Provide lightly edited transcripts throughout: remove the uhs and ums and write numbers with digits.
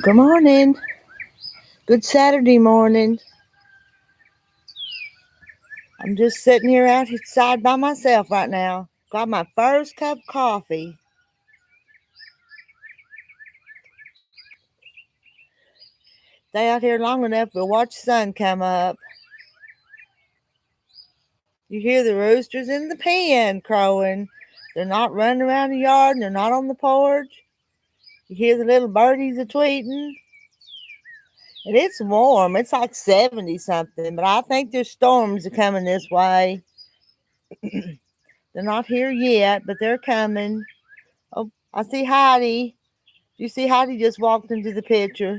Good morning. Good Saturday morning. I'm just sitting here outside by myself right now. Got my first cup of coffee. Stay out here long enough to watch the sun come up. You hear the roosters in the pen crowing. They're not running around the yard and they're not on the porch. You hear the little birdies a tweeting. And it's warm. It's like 70 something, but I think there's storms are coming this way. They're not here yet, but they're coming. Oh, I see Heidi. You see Heidi just walked into the picture.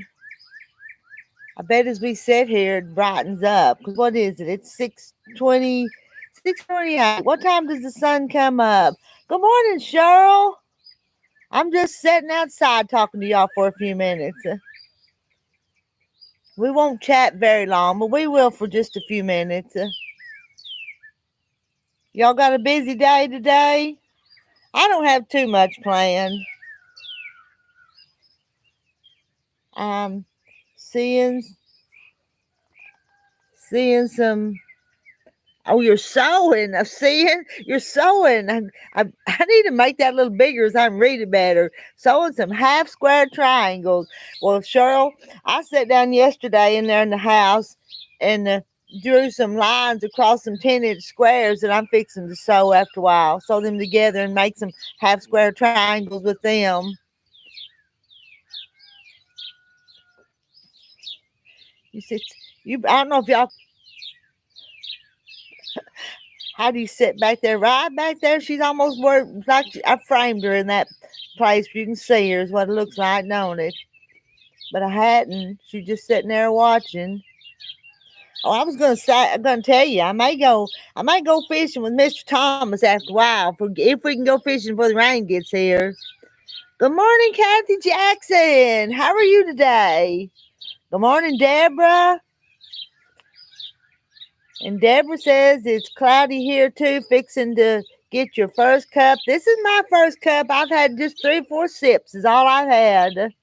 I bet as we sit here, it brightens up. Because what is it? It's 6:20, 6:28. What time does the sun come up? Good morning, Cheryl. I'm just sitting outside talking to y'all for a few minutes. We won't chat very long, but we will for just a few minutes. Y'all got a busy day today? I don't have too much planned. I'm seeing some. Oh, you're sewing. I'm seeing you're sewing. I need to make that a little bigger as I'm reading better. Sewing some half square triangles. Well, Cheryl, I sat down yesterday in there in the house and drew some lines across some 10-inch squares that I'm fixing to sew after a while. Sew them together and make some half square triangles with them. You see, I don't know if y'all. How do you sit back there? Right back there. She's almost where like I framed her in that place. You can see her is what it looks like, don't it? But I hadn't. She's just sitting there watching. Oh, I was I'm gonna tell you, I may go fishing with Mr. Thomas after a while if we can go fishing before the rain gets here. Good morning, Kathy Jackson. How are you today? Good morning, Deborah. And Deborah says it's cloudy here too, fixing to get your first cup. This is my first cup. I've had just 3 or 4 sips is all I've had.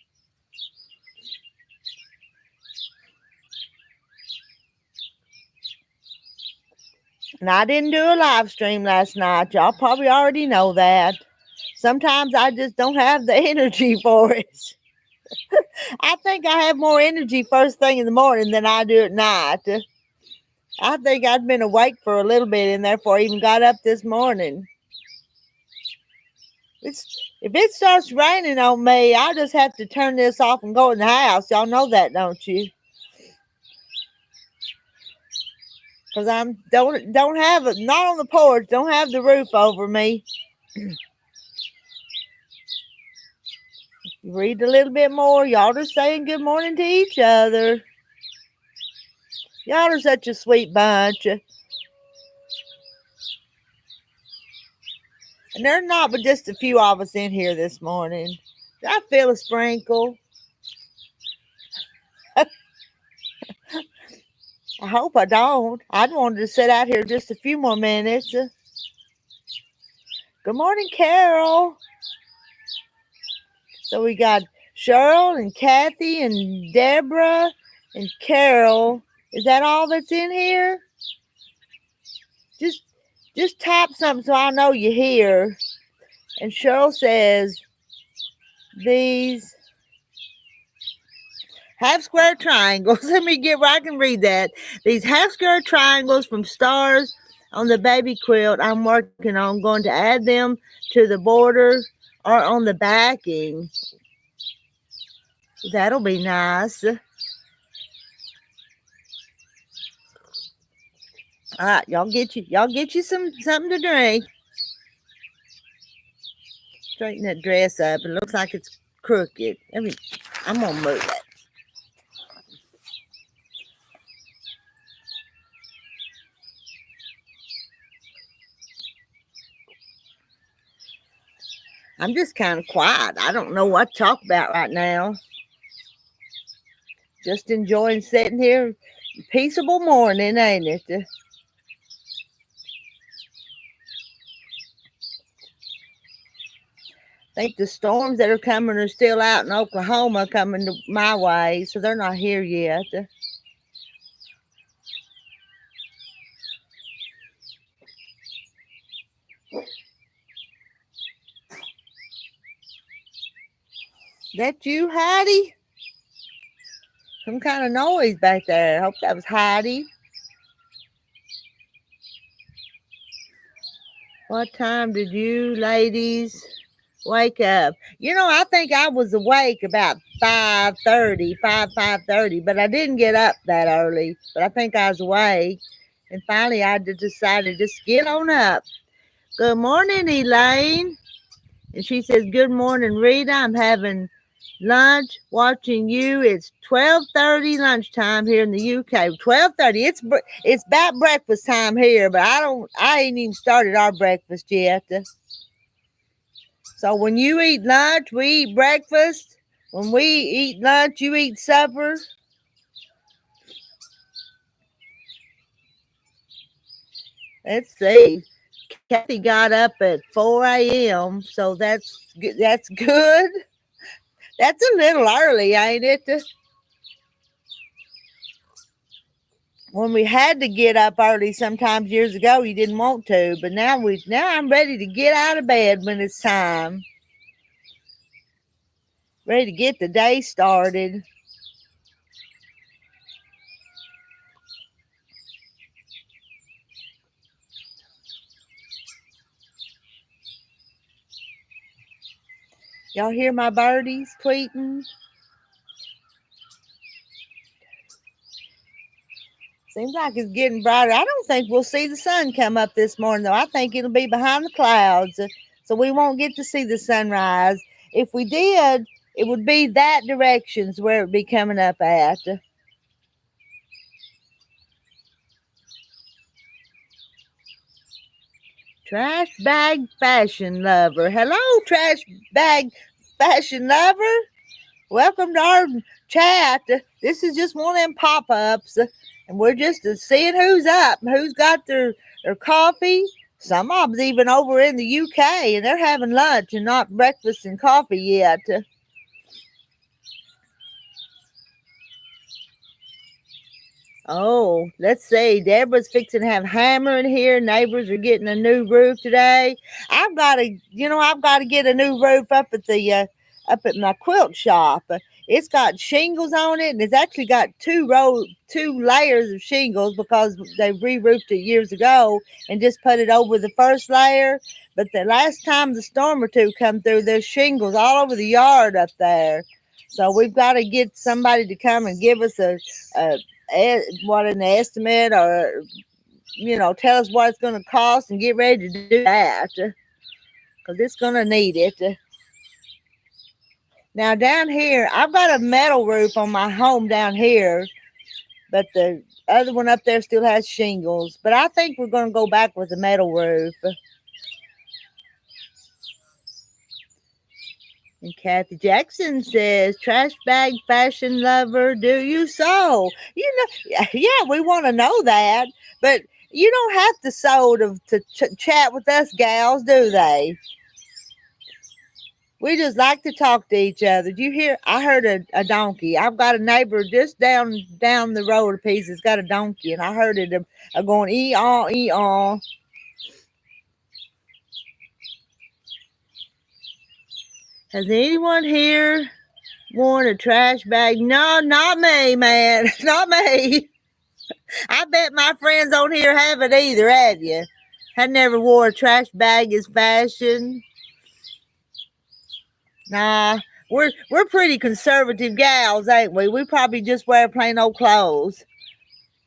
And I didn't do a live stream last night. Y'all probably already know that. Sometimes I just don't have the energy for it. I think I have more energy first thing in the morning than I do at night. I think I'd been awake for a little bit and therefore even got up this morning. If it starts raining on me, I just have to turn this off and go in the house. Y'all know that, don't you? Because don't have it, not on the porch, don't have the roof over me. Read a little bit more. Y'all are saying good morning to each other. Y'all are such a sweet bunch. And there's not but just a few of us in here this morning. Did I feel a sprinkle? I hope I don't. I'd wanted to sit out here just a few more minutes. Good morning, Carol. So we got Cheryl and Kathy and Deborah and Carol. Is that all that's in here? Just type something so I know you're here. And Cheryl says, these half square triangles. Let me get where I can read that. These half square triangles from Stars on the baby quilt I'm working on. Going to add them to the border or on the backing. That'll be nice. All right, y'all get you something to drink. Straighten that dress up. It looks like it's crooked. I'm gonna move it. I'm just kind of quiet. I don't know what to talk about right now. Just enjoying sitting here. Peaceable morning, ain't it? I think the storms that are coming are still out in Oklahoma coming my way, so they're not here yet. That you, Heidi? Some kind of noise back there. I hope that was Heidi. What time did you ladies wake up? I think I was awake about 5:30, but I didn't get up that early. But I think I was awake. And finally I decided to just get on up. Good morning, Elaine. And she says, good morning, Rita. I'm having lunch watching you. It's 12:30 lunchtime here in the UK. 12:30. It's about breakfast time here, but I ain't even started our breakfast yet. So when you eat lunch, we eat breakfast. When we eat lunch, you eat supper. Let's see. Kathy got up at 4 a.m., so that's good. That's good. That's a little early, ain't it? When we had to get up early sometimes years ago, you didn't want to, but now I'm ready to get out of bed when it's time. Ready to get the day started. Y'all hear my birdies tweeting? Seems like it's getting brighter. I don't think we'll see the sun come up this morning, though. I think it'll be behind the clouds, so we won't get to see the sunrise. If we did, it would be that direction's where it would be coming up at. Trash bag fashion lover. Hello, trash bag fashion lover. Welcome to our chat. This is just one of them pop-ups, and we're just seeing who's up, who's got their coffee. Some of them's even over in the UK, and they're having lunch and not breakfast and coffee yet. Oh, let's see. Deborah's fixing to have hammer in here. Neighbors are getting a new roof today. I've got to get a new roof up at my quilt shop. It's got shingles on it, and it's actually got two layers of shingles because they re-roofed it years ago and just put it over the first layer. But the last time the storm or two come through, there's shingles all over the yard up there. So we've got to get somebody to come and give us an estimate, or tell us what it's going to cost and get ready to do that, because it's going to need it. Now down here, I've got a metal roof on my home down here, but the other one up there still has shingles. But I think we're going to go back with a metal roof. And Kathy Jackson says, trash bag fashion lover, do you sew? Yeah, we want to know that. But you don't have to sew to chat with us gals, do they? We just like to talk to each other. Do you hear? I heard a donkey. I've got a neighbor just down the road a piece that's got a donkey, and I heard it going ee-aw, ee-aw. Has anyone here worn a trash bag? No, not me, man. Not me. I bet my friends on here haven't either, have you? I never wore a trash bag as fashion. Nah, we're pretty conservative gals, ain't we? We probably just wear plain old clothes.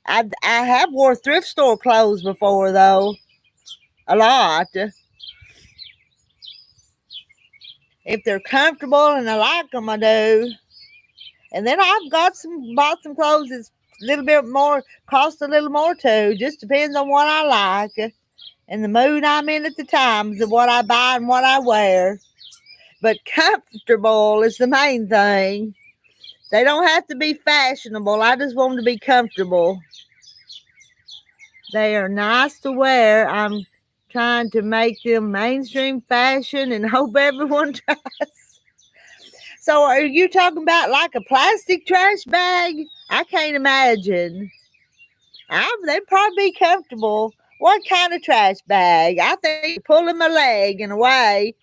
I have wore thrift store clothes before, though. A lot. If they're comfortable and I like them, I do. And then I've bought some clothes that's a little bit more, cost a little more too. Just depends on what I like and the mood I'm in at the time of what I buy and what I wear. But comfortable is the main thing. They don't have to be fashionable. I just want them to be comfortable. They are nice to wear. I'm trying to make them mainstream fashion and hope everyone tries. So are you talking about like a plastic trash bag? I can't imagine. They'd probably be comfortable. What kind of trash bag? I think pulling my leg in a way.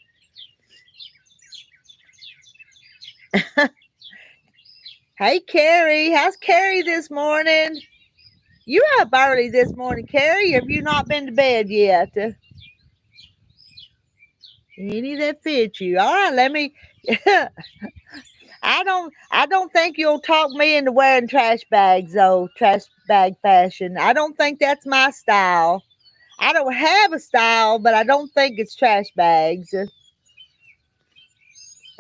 Hey, Carrie. How's Carrie this morning? You up early this morning, Carrie? Have you not been to bed yet? Any that fits you. All right, let me. I don't think you'll talk me into wearing trash bags though. Trash bag fashion. I don't think that's my style. I don't have a style, but I don't think it's trash bags.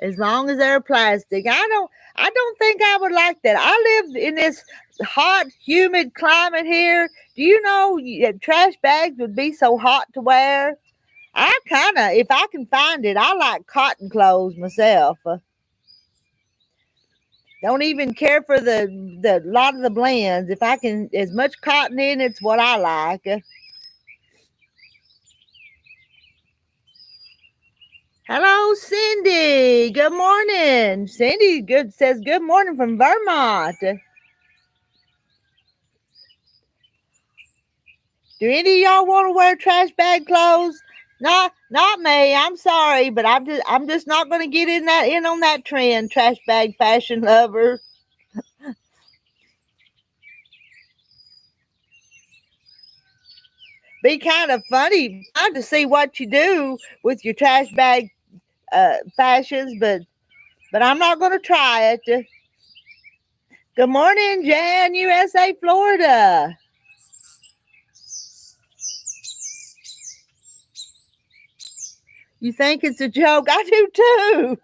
As long as they're plastic. I don't think I would like that. I live in this hot, humid climate here. Do you know trash bags would be so hot to wear? If I can find it, I like cotton clothes myself. Don't even care for the lot of the blends. If I can, as much cotton in, it's what I like. Hello, Cindy. Good morning. Cindy says good morning from Vermont. Do any of y'all want to wear trash bag clothes? Not me. I'm sorry, but I'm just not going to get in on that trend. Trash bag fashion lover. Be kind of fun to see what you do with your trash bag fashions, but I'm not going to try it. Good morning, Jan, USA, Florida. You think it's a joke? I do too.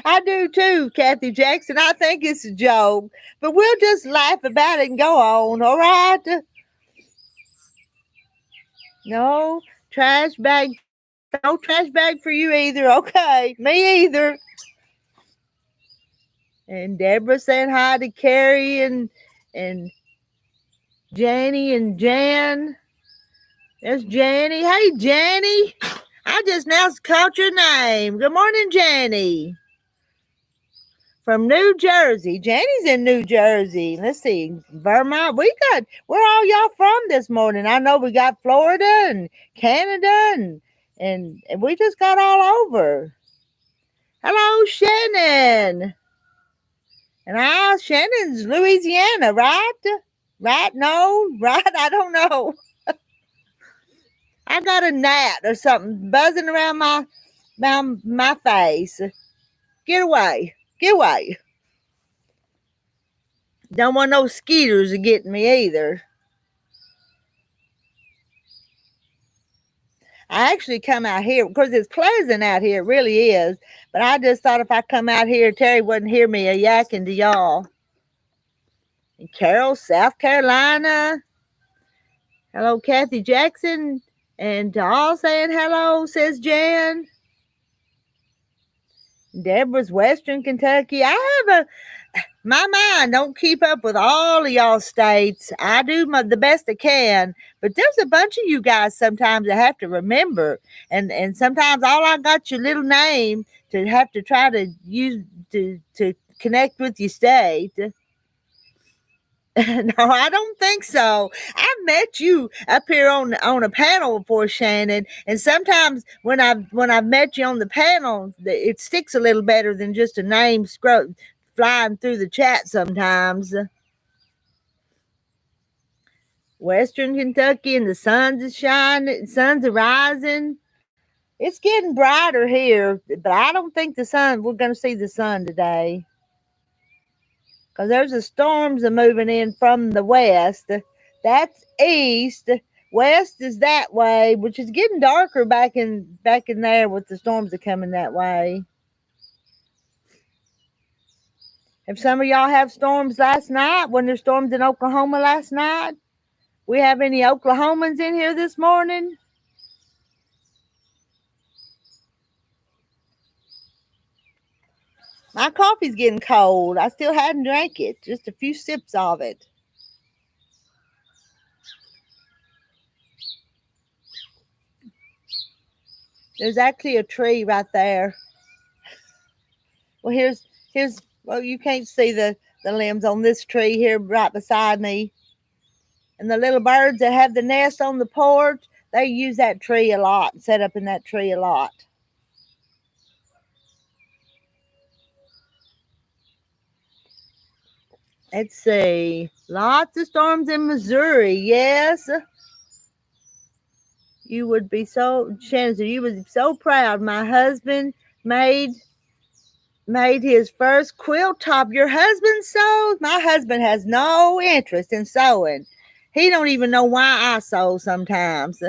I do too, Kathy Jackson. I think it's a joke, but we'll just laugh about it and go on, all right? No trash bag. No trash bag for you either. Okay, me either. And Deborah saying hi to Carrie and Janie and Jan. There's Janie. Hey, Janie. I just now caught your name. Good morning, Janie. From New Jersey. Janie's in New Jersey. Let's see. Vermont. Where all y'all from this morning? I know we got Florida and Canada and we just got all over. Hello, Shannon. And Shannon's Louisiana, right? Right? No? Right? I don't know. I got a gnat or something buzzing around my face. Get away. Get away. Don't want no skeeters getting me either. I actually come out here because it's pleasant out here. It really is. But I just thought if I come out here, Terry wouldn't hear me a yakking to y'all. And Carol, South Carolina. Hello, Kathy Jackson. And all saying hello, says Jan. Deborah's Western Kentucky. My mind don't keep up with all of y'all states. I do the best I can, but there's a bunch of you guys sometimes I have to remember, and sometimes all I got your little name to have to try to use to connect with your state. No, I don't think so. I met you up here on a panel before, Shannon, and sometimes when I've met you on the panel, it sticks a little better than just a name flying through the chat sometimes. Western Kentucky and the sun's is shining, sun's rising. It's getting brighter here, but I don't think we're going to see the sun today. Because there's the storms are moving in from the west. That's east. West is that way, which is getting darker back in there with the storms that are coming that way. If some of y'all have storms last night, when there's storms in Oklahoma last night, we have any Oklahomans in here this morning? My coffee's getting cold. I still hadn't drank it. Just a few sips of it. There's actually a tree right there. Well, well, you can't see the limbs on this tree here right beside me. And the little birds that have the nest on the porch, they use that tree a lot, set up in that tree a lot. Let's see. Lots of storms in Missouri. Yes. You would be so, Shannon, you would be so proud. My husband made his first quilt top. Your husband sews? My husband has no interest in sewing. He don't even know why I sew sometimes.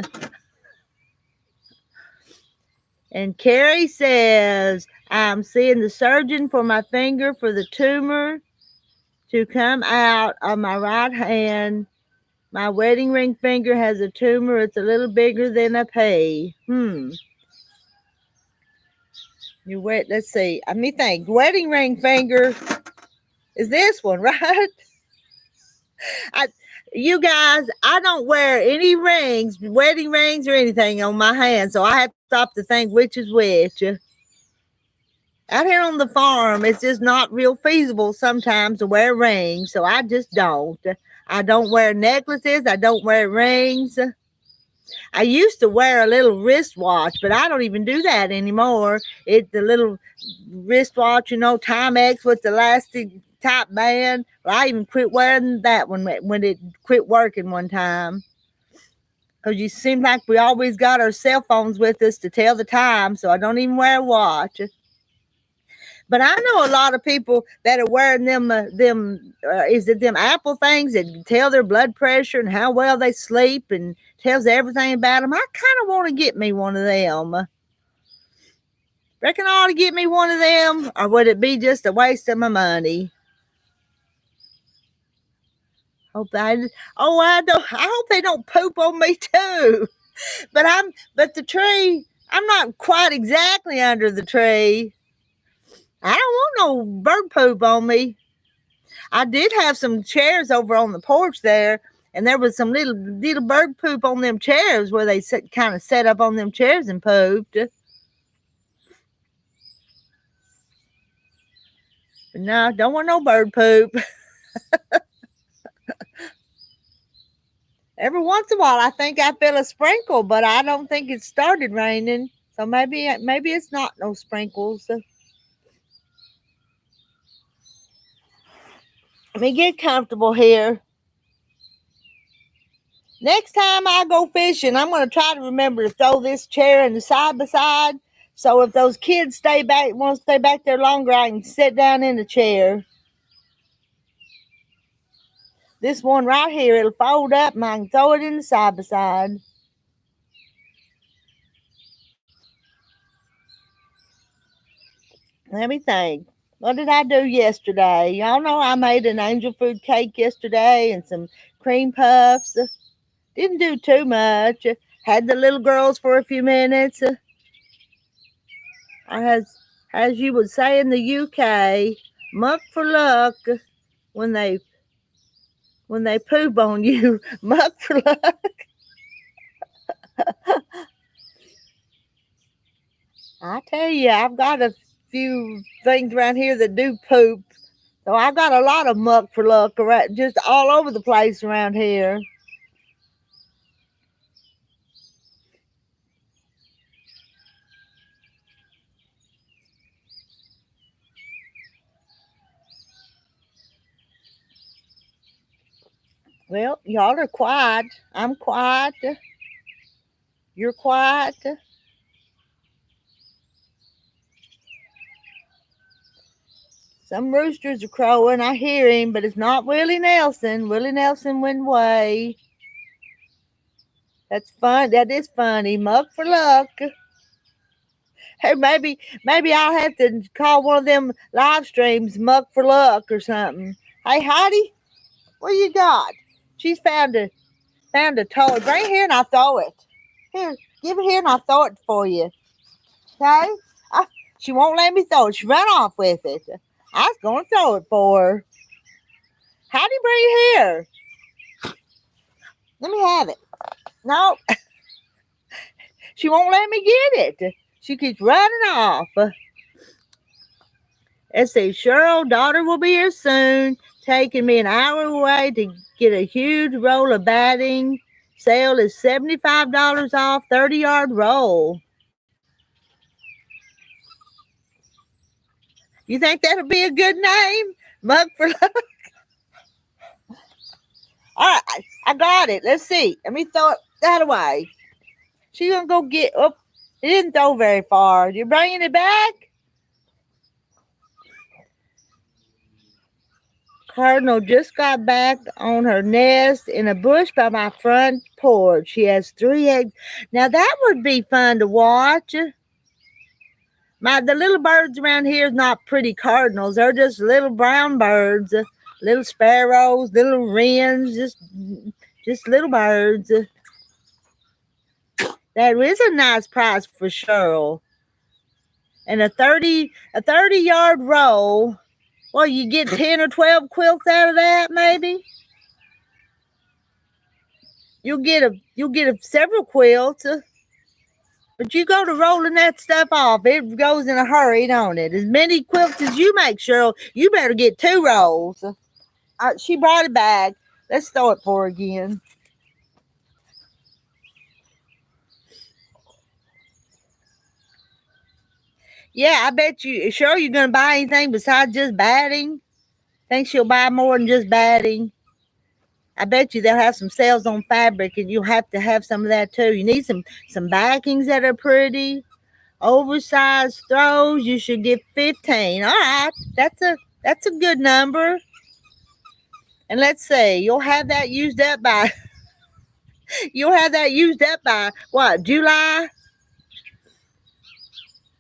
And Carrie says, I'm seeing the surgeon for my finger for the tumor to come out of my right hand. My wedding ring finger has a tumor. It's a little bigger than a pea. Let's see. Let me think. Wedding ring finger is this one, right? You guys, I don't wear any rings, wedding rings or anything on my hand, so I have to stop to think which is which. Out here on the farm, it's just not real feasible sometimes to wear rings, so I just don't. I don't wear necklaces. I don't wear rings. I used to wear a little wristwatch, but I don't even do that anymore. It's the little wristwatch, Timex with the elastic top band. Well, I even quit wearing that one when it quit working one time. Because you seem like we always got our cell phones with us to tell the time, so I don't even wear a watch. But I know a lot of people that are wearing them Apple things that tell their blood pressure and how well they sleep and tells everything about them. I kind of want to get me one of them. Reckon I ought to get me one of them, or would it be just a waste of my money? I hope they don't poop on me too. But the tree, I'm not quite exactly under the tree. I don't want no bird poop on me. I did have some chairs over on the porch there, and there was some little bird poop on them chairs where they kind of set up on them chairs and pooped. But no, don't want no bird poop. Every once in a while, I think I feel a sprinkle, but I don't think it started raining. So maybe it's not no sprinkles. Let me get comfortable here. Next time I go fishing, I'm going to try to remember to throw this chair in the side by side. So if those kids want to stay back there longer, I can sit down in the chair. This one right here, it'll fold up and I can throw it in the side by side. Let me think. What did I do yesterday? Y'all know I made an angel food cake yesterday and some cream puffs. Didn't do too much. Had the little girls for a few minutes. As you would say in the UK, muck for luck when they poop on you. Muck for luck. I tell you, I've got a few things around here that do poop. So I've got a lot of muck for luck around, just all over the place around here. Well, y'all are quiet. I'm quiet. You're quiet. Some roosters are crowing. I hear him, but it's not Willie Nelson. Willie Nelson went away. That's fun. That is funny. Muck for luck. Hey, maybe I'll have to call one of them live streams Muck for Luck or something. Hey, Heidi, what you got? She's found a toy. Bring it here and I'll throw it. Here, give it here and I'll throw it for you. Okay? She won't let me throw it. She ran off with it. I was going to throw it for her. Heidi, bring it here. Let me have it. No. She won't let me get it. She keeps running off. Let's see. Cheryl, daughter will be here soon. Taking me an hour away to get a huge roll of batting. Sale is $75 off, 30-yard roll. You think that'll be a good name? Mug for Luck? All right, I got it. Let's see. Let me throw that away. She's going to go get... Oh, it didn't throw very far. You bringing it back? Cardinal just got back on her nest in a bush by my front porch. She has 3 eggs. Now, that would be fun to watch. The little birds around here is not pretty cardinals. They're just little brown birds, little sparrows, little wrens, just little birds. That is a nice price for Cheryl. And a 30-yard roll. Well, you get 10 or 12 quilts out of that, maybe. You'll get several quilts. But you go to rolling that stuff off, it goes in a hurry, don't it? As many quilts as you make, Cheryl, you better get 2 rolls. She brought it back. Let's throw it for her again. Yeah, I bet you, Cheryl, you're going to buy anything besides just batting? Think she'll buy more than just batting? I bet you they'll have some sales on fabric, and you'll have to have some of that too. You need some backings that are pretty. Oversized throws, you should get 15. All right, that's a good number. And let's see, you'll have that used up by what, July?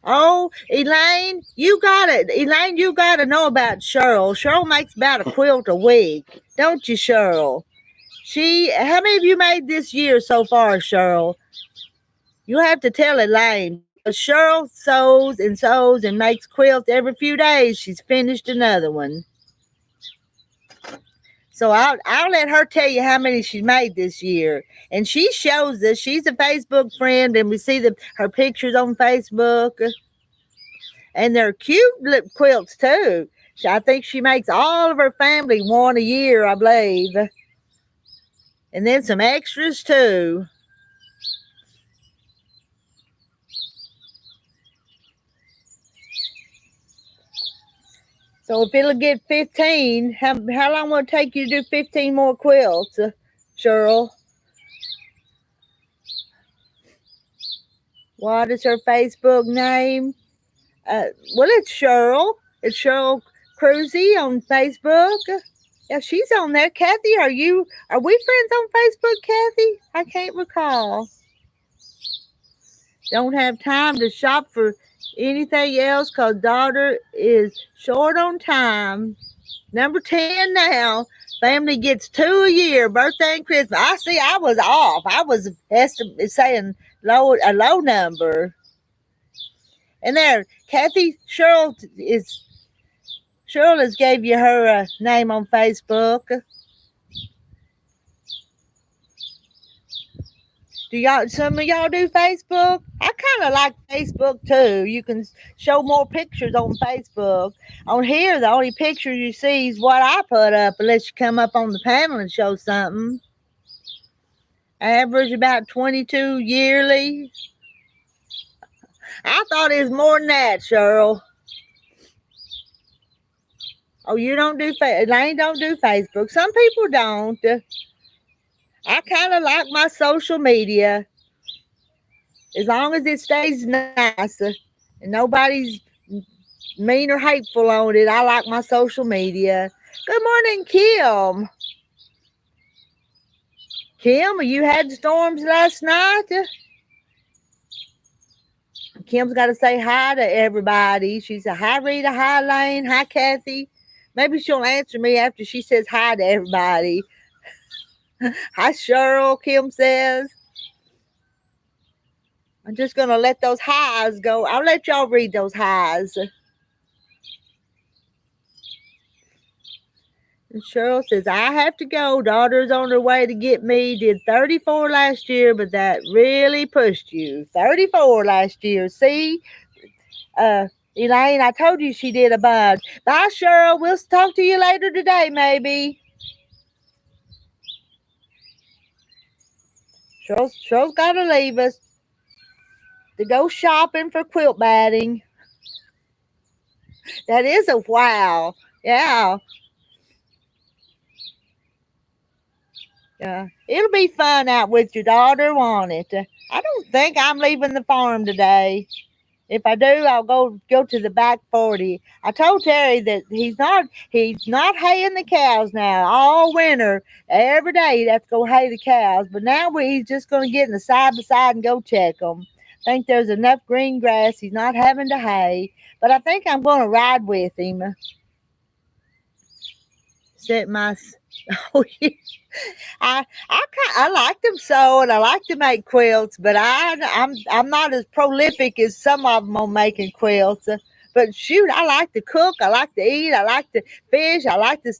Oh, Elaine, you got it. Elaine, you got to know about Cheryl. Cheryl makes about a quilt a week. Don't you, Cheryl? How many of you made this year so far, Cheryl? You have to tell Elaine. Because Cheryl sews and makes quilts every few days. She's finished another one. So I'll let her tell you how many she's made this year. And she shows us. She's a Facebook friend, and we see her pictures on Facebook. And they're cute quilts, too. I think she makes all of her family one a year, I believe. And then some extras, too. So if it'll get 15, how long will it take you to do 15 more quilts, Cheryl? What is her Facebook name? Well, it's Cheryl. It's Cheryl Cruzy on Facebook. Yeah, she's on there. Kathy, are we friends on Facebook, Kathy? I can't recall. Don't have time to shop for anything else because daughter is short on time. Number 10 now. Family gets 2 a year, birthday and Christmas. I was off. I was saying a low number. And there, Kathy, Cheryl has gave you her name on Facebook. Some of y'all do Facebook? I kind of like Facebook too. You can show more pictures on Facebook. On here, the only picture you see is what I put up, unless you come up on the panel and show something. Average about 22 yearly. I thought it was more than that, Cheryl. Oh, you don't do Elaine don't do Facebook. Some people don't. I kind of like my social media. As long as it stays nice and nobody's mean or hateful on it, I like my social media. Good morning, Kim. Kim, you had storms last night? Kim's got to say hi to everybody. She said, hi, Rita. Hi, Lane. Hi, Kathy. Maybe she'll answer me after she says hi to everybody. Hi, Cheryl, Kim says. I'm just going to let those highs go. I'll let y'all read those highs. And Cheryl says, I have to go. Daughter's on her way to get me. Did 34 last year, but that really pushed you. 34 last year. See? Elaine, I told you she did a bunch. Bye, Cheryl. We'll talk to you later today, maybe. Cheryl's got to leave us to go shopping for quilt batting. That is a wow. Yeah. It'll be fun out with your daughter, won't it? I don't think I'm leaving the farm today. If I do, I'll go to the back 40. I told Terry that he's not haying the cows now all winter. Every day he'd have to go hay the cows. But now he's just going to get in the side by side and go check them. Think there's enough green grass. He's not having to hay. But I think I'm going to ride with him. Set my... Oh, yeah. I like them sew and I like to make quilts, but I'm not as prolific as some of them on making quilts. But shoot, I like to cook, I like to eat, I like to fish, I like to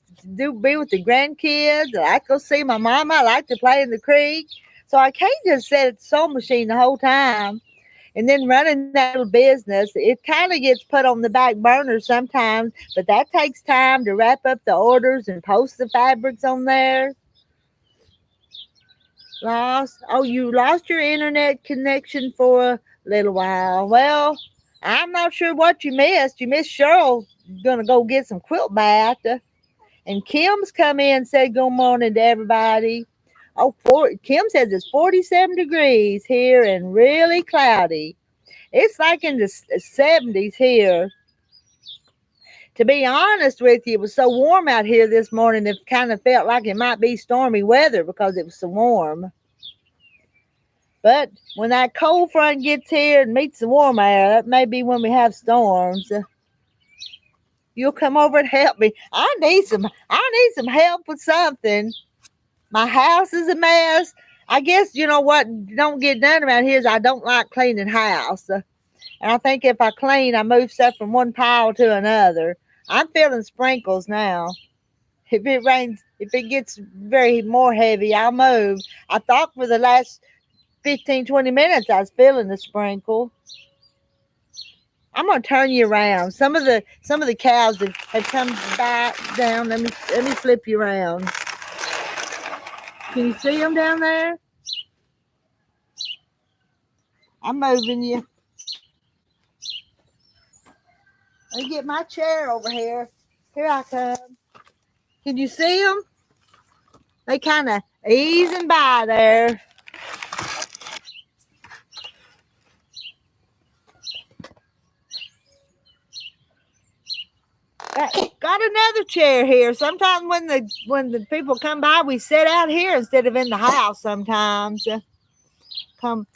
be with the grandkids, I like to go see my mama, I like to play in the creek. So I can't just sit at the sewing machine the whole time. And then running that little business, it kind of gets put on the back burner sometimes, but that takes time to wrap up the orders and post the fabrics on there. You lost your internet connection for a little while. Well, I'm not sure what you missed. You missed Cheryl gonna go get some quilt bath. And Kim's come in and said good morning to everybody. Kim says it's 47 degrees here and really cloudy. It's like in the 70s here. To be honest with you, it was so warm out here this morning, it kind of felt like it might be stormy weather because it was so warm. But when that cold front gets here and meets the warm air, that may be when we have storms. You'll come over and help me. I need some help with something. My house is a mess. I guess you know what don't get done around here is I don't like cleaning house. And I think if I clean, I move stuff from one pile to another. I'm feeling sprinkles now. If it rains, if it gets very more heavy, I'll move. I thought for the last 15, 20 minutes I was feeling the sprinkle. I'm gonna turn you around. Some of the cows have come back down. Let me flip you around. Can you see them down there? I'm moving you. Let me get my chair over here. Here I come. Can you see them? They kind of easing by there. Got another chair here. Sometimes when the people come by, we sit out here instead of in the house sometimes. Come.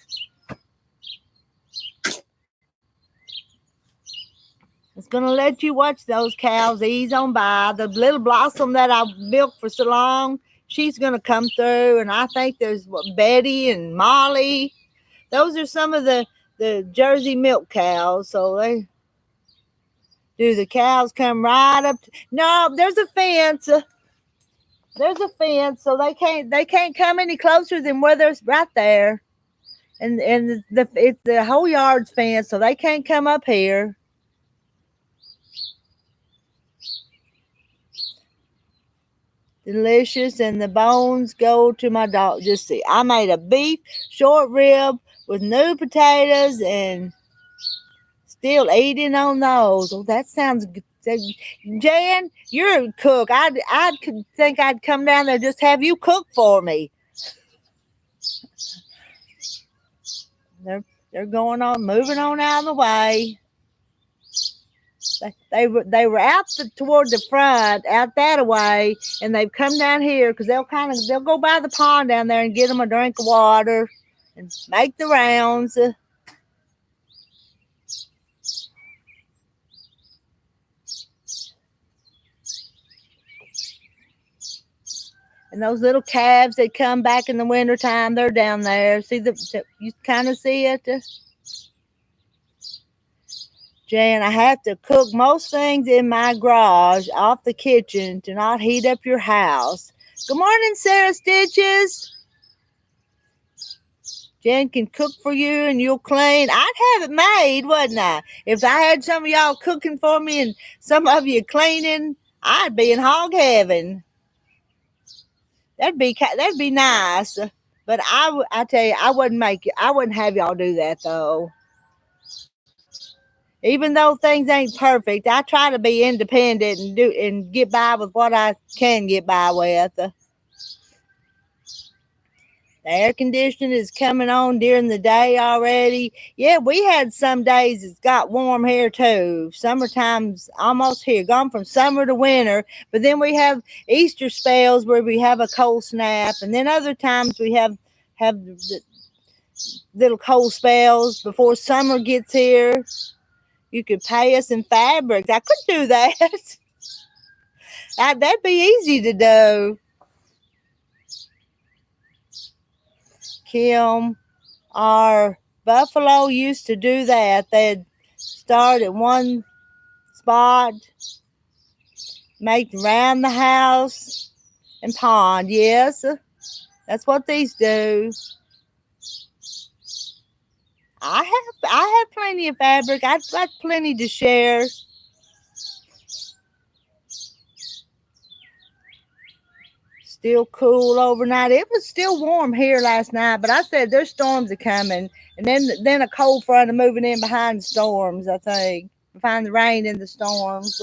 It's going to let you watch those cows ease on by. The little Blossom that I milked for so long, she's going to come through. And I think there's Betty and Molly. Those are some of the Jersey milk cows. So do the cows come right up? No, there's a fence. There's a fence, so they can't come any closer than where there's right there. And it's the whole yard's fenced, so they can't come up here. Delicious, and the bones go to my dog. Just see, I made a beef short rib with new potatoes and still eating on those. Oh, that sounds good. Jan, you're a cook. I think I'd come down there just have you cook for me. They're going on, moving on out of the way. They were out toward the front, out that way, and they've come down here because they'll go by the pond down there and get them a drink of water and make the rounds. And those little calves that come back in the wintertime, they're down there. See you kind of see it. Jan, I have to cook most things in my garage off the kitchen to not heat up your house. Good morning, Sarah Stitches. Jen can cook for you and you'll clean. I'd have it made, wouldn't I? If I had some of y'all cooking for me and some of you cleaning, I'd be in hog heaven. That'd be nice. But I tell you, I wouldn't have y'all do that though. Even though things ain't perfect, I try to be independent and get by with what I can get by with. The air conditioning is coming on during the day already. Yeah, we had some days it's got warm here too. Summertime's almost here, gone from summer to winter. But then we have Easter spells where we have a cold snap, and then other times we have the little cold spells before summer gets here. You could pay us in fabrics. I could do that. That'd be easy to do. Kim, our buffalo used to do that. They'd start at one spot, make around the house and pond. Yes, that's what these do. I have plenty of fabric. I've got plenty to share. Still cool overnight. It was still warm here last night, but I said there's storms are coming, and then a cold front are moving in behind the storms. I think behind the rain and the storms.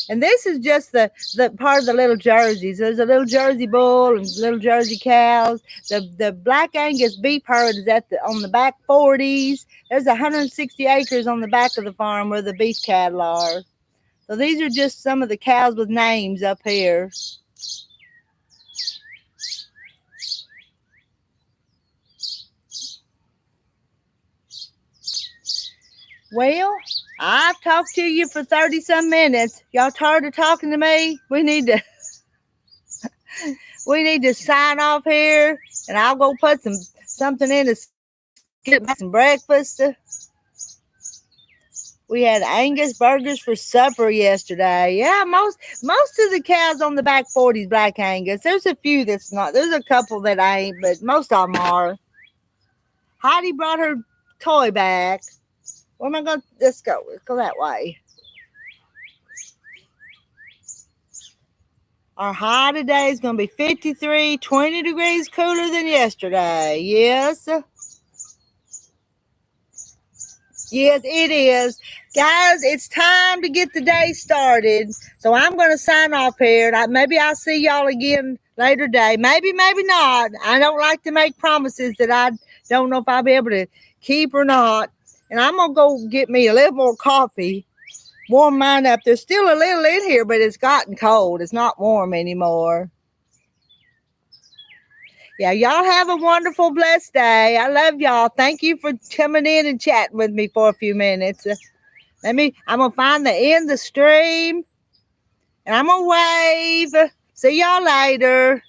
And this is just the part of the little jerseys. There's a little Jersey bull and little Jersey cows. The Black Angus beef herd is on the back 40s. There's 160 acres on the back of the farm where the beef cattle are. So these are just some of the cows with names up here. Well, I've talked to you for 30 some minutes. Y'all tired of talking to me? We need to sign off here, and I'll go put something in to get some breakfast. We had Angus burgers for supper yesterday. Yeah, most of the cows on the back 40s Black Angus. There's a few that's not. There's a couple that ain't, but most of them are. Heidi brought her toy back. Where am I going? Let's go that way. Our high today is going to be 53, 20 degrees cooler than yesterday. Yes. Yes, it is. Guys, it's time to get the day started. So I'm going to sign off here. Maybe I'll see y'all again later today. Maybe not. I don't like to make promises that I don't know if I'll be able to keep or not. And I'm going to go get me a little more coffee, warm mine up. There's still a little in here, but it's gotten cold. It's not warm anymore. Yeah, y'all have a wonderful, blessed day. I love y'all. Thank you for coming in and chatting with me for a few minutes. I'm going to find the end of the stream, and I'm going to wave. See y'all later.